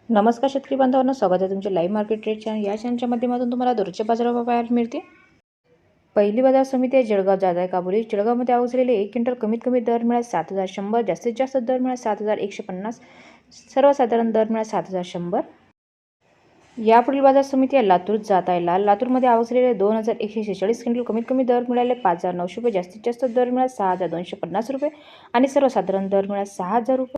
नमस्कार शेतकरी बांधवांनो, स्वागत आहे तुमचे लाईव्ह मार्केट ट्रेड चॅनल या चॅनलच्या माध्यमातून तुम्हाला दररोजचे बाजारभाव पाहायला मिळते। पहिली बाजार समिती आहे जळगाव जादा काबुली। जळगावमध्ये आवक झालेले 1 क्विंटल कमीत कमी दर मिळाला 7100, जास्तीत जास्त दर मिळाला 7150, सर्वसाधारण दर मिळाला 7100। यापुढील बाजार समिती आहे लातूर जात आहे लाल। लातूरमध्ये आवक झालेले 2146 क्विंटल कमीत कमी दर मिळाले 5900 रुपये, जास्तीत जास्त दर मिळाला 6250 रुपये आणि सर्वसाधारण दर मिळाला 6000 रुपये।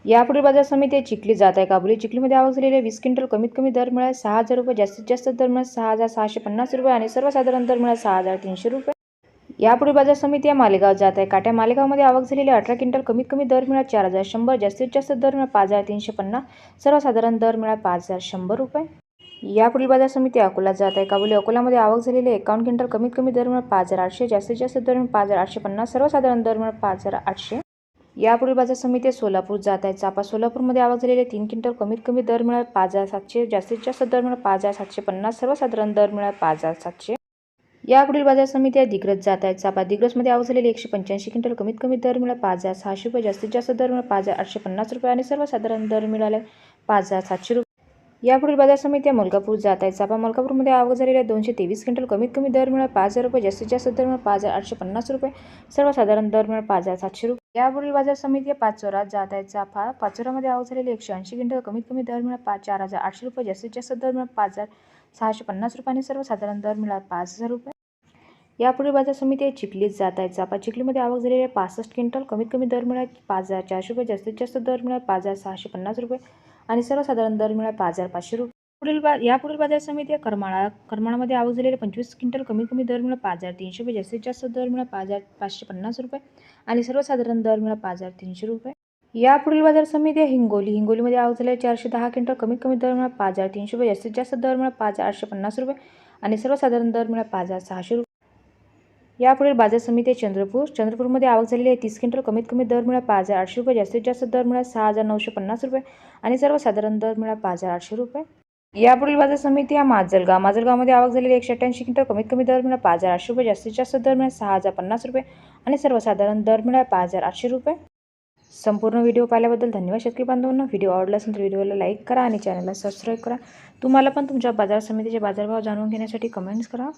यापुढील बाजार समिती आहे चिखली जात आहे काबुली। चिखलीमध्ये आवक झालेले 20 क्विंटल कमीत कमी दर मिळाला 6000 रुपये, जास्तीत जास्त दर मिळाला 6650 रुपये आणि सर्वसाधारण दर मिळाला 6300 रुपये। यापुढील बाजार समिती आहे मालेगाव जात आहे काट्या। मालेगावमध्ये आवक झालेली 18 क्विंटल कमीत कमी दर मिळाला 4100, जास्तीत जास्त दर मिळाला 5350, सर्वसाधारण दर मिळाला 5100 रुपये। यापुढील बाजार समिती अकोला जात आहे काबुली। अकोल्यामध्ये आवक झालेली 51 क्विंटल कमीत कमी दर मिळाला 5800, जास्तीत जास्त दर मिळाला 5850, सर्वसाधारण दर मिळाला 5800। यापुढील बाजार समिती सोलापूर जात आहे चापा। सोलापूरमध्ये आवक झालेले 3 क्विंटल कमीत कमी दर मिळाला 5700, जास्तीत जास्त दर मिळाला 5750, सर्वसाधारण दर मिळाला 5700। यापुढील बाजार समिती आहे दिग्रस जात आहे चापा। दिग्रसमध्ये आवक झालेली 185 क्विंटल कमीत कमी दर मिळाला 5600 रुपये, जास्तीत जास्त दर मिळाला 5850 रुपये आणि सर्वसाधारण दर मिळाले 5700 रुपये। यापुढील बाजार समिती आहे मलकापूर जात आहे चापा। मलकापूरमध्ये आवक झालेल्या 223 क्विंटल कमीत कमी दर मिळाला 5000 रुपये, जास्तीत जास्त दर मिळाला 5850 रुपये, सर्वसाधारण दर मिळाला 5700 रुपये। यापुढील बाजार समिती आहे पाचोरा जात आहे चाफा। पाचोरामध्ये आवक झालेली 180 क्विंटल कमीत कमी दर मिळाला 4800 रुपये, जास्तीत जास्त दर मिळाला 5650 रुपये आणि सर्वसाधारण दर मिळाला 5000 रुपये। यापुढील बाजार समिती आहे चिखलीत जात आहे चापा। चिखलीमध्ये आवक झालेली 65 क्विंटल कमीत कमी दर मिळाला 5400 रुपये, जास्तीत जास्त दर मिळाला 5650 रुपये आणि सर्वसाधारण दर मिळाला 5500 रुपये। यापुढील बाजार समिती आहे करमाळा। करमाळामध्ये आवक झालेले 25 क्विंटल कमीत कमी दर मिळाला 5300 रुपये, जास्तीत जास्त दर मिळाला 5550 रुपये आणि सर्वसाधारण दर मिळाला 5300 रुपये। यापुढील बाजार समिती आहे हिंगोली। हिंगोलीमध्ये आवक झालेले 410 क्विंटल कमीत कमी दर मिळाला 5300 रुपये, जास्तीत जास्त दर मिळाला 5850 रुपये आणि सर्वसाधारण दर मिळाला 5600 रुपये। यापुढील बाजार समिती आहे चंद्रपूर। चंद्रपूरमध्ये आवक झालेली आहे 30 क्विंटल कमीत कमी दर मिळाला 5800 रुपये, जास्तीत जास्त दर मिळाला 6950 रुपये आणि सर्वसाधारण दर मिळाला 5800 रुपये। यापुढील बाजार समिती आहे माजलगाव। माजलगावमध्ये आवक झालेली 188 क्विंटल कमीत कमी दर मिळाला 5800 रुपये, जास्तीत जास्त दर मिळाला 6050 रुपये आणि सर्वसाधारण दर मिळाला 5800 रुपये। संपूर्ण व्हिडिओ पाहिल्याबद्दल धन्यवाद शेतकरी बांधवांनो। व्हिडिओ आवडला असेल तर व्हिडिओला लाईक करा आणि चॅनलला सबस्क्राईब करा। तुम्हाला पण तुमच्या बाजार समितीचे बाजारभाव जाणून घेण्यासाठी कमेंट्स करा।